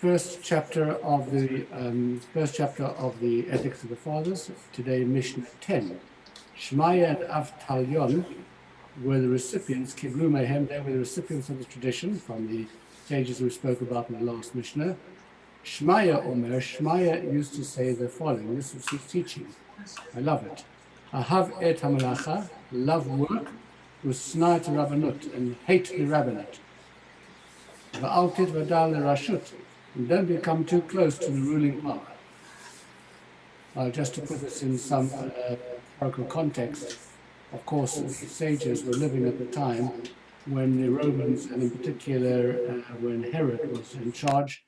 first chapter of the Ethics of the Fathers. Today, Mishnah 10. Shmaya and Avtalyon were the recipients. Kiblu Mehem, they were the recipients of the tradition from the sages we spoke about in the last Mishnah. Shmaya Omer, Shmaya used to say the following. This was his teaching. I love it. Ahav et hamalacha, love work, usnai to rabbanut, and hate the rabbinate. Va'altit vadal rashut, and don't become too close to the ruling power. Just to put this in some historical context, of course, the sages were living at the time when the Romans, and in particular when Herod was in charge,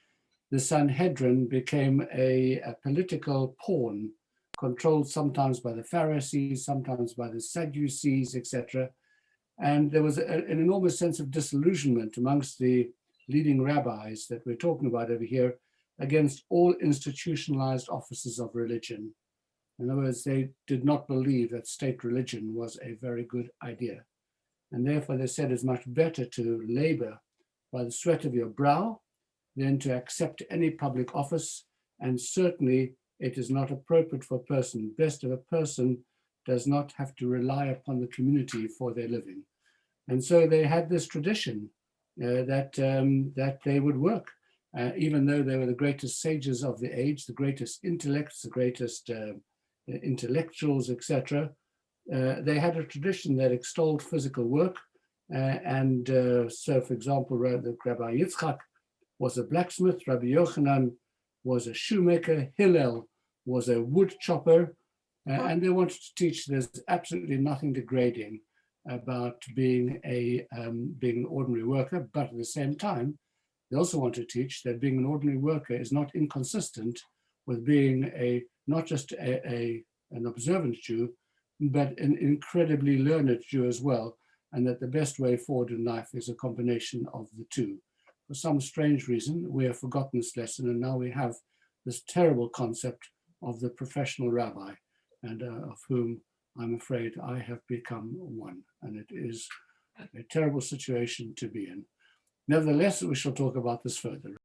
the Sanhedrin became a political pawn, controlled sometimes by the Pharisees, sometimes by the Sadducees, etc. And there was an enormous sense of disillusionment amongst the leading rabbis that we're talking about over here against all institutionalized offices of religion. In other words, they did not believe that state religion was a very good idea. And therefore they said it's much better to labor by the sweat of your brow than to accept any public office. And certainly it is not appropriate for a person. Best of a person does not have to rely upon the community for their living. And so they had this tradition that they would work, even though they were the greatest sages of the age, the greatest intellects, the greatest intellectuals, etc. They had a tradition that extolled physical work. So, for example, Rabbi Yitzchak was a blacksmith, Rabbi Yochanan was a shoemaker, Hillel was a wood chopper, and they wanted to teach there's absolutely nothing degrading about being an ordinary worker, but at the same time, they also want to teach that being an ordinary worker is not inconsistent with being not just an observant Jew, but an incredibly learned Jew as well, and that the best way forward in life is a combination of the two. For some strange reason, we have forgotten this lesson, and now we have this terrible concept of the professional rabbi, and of whom I'm afraid I have become one, and it is a terrible situation to be in. Nevertheless, we shall talk about this further.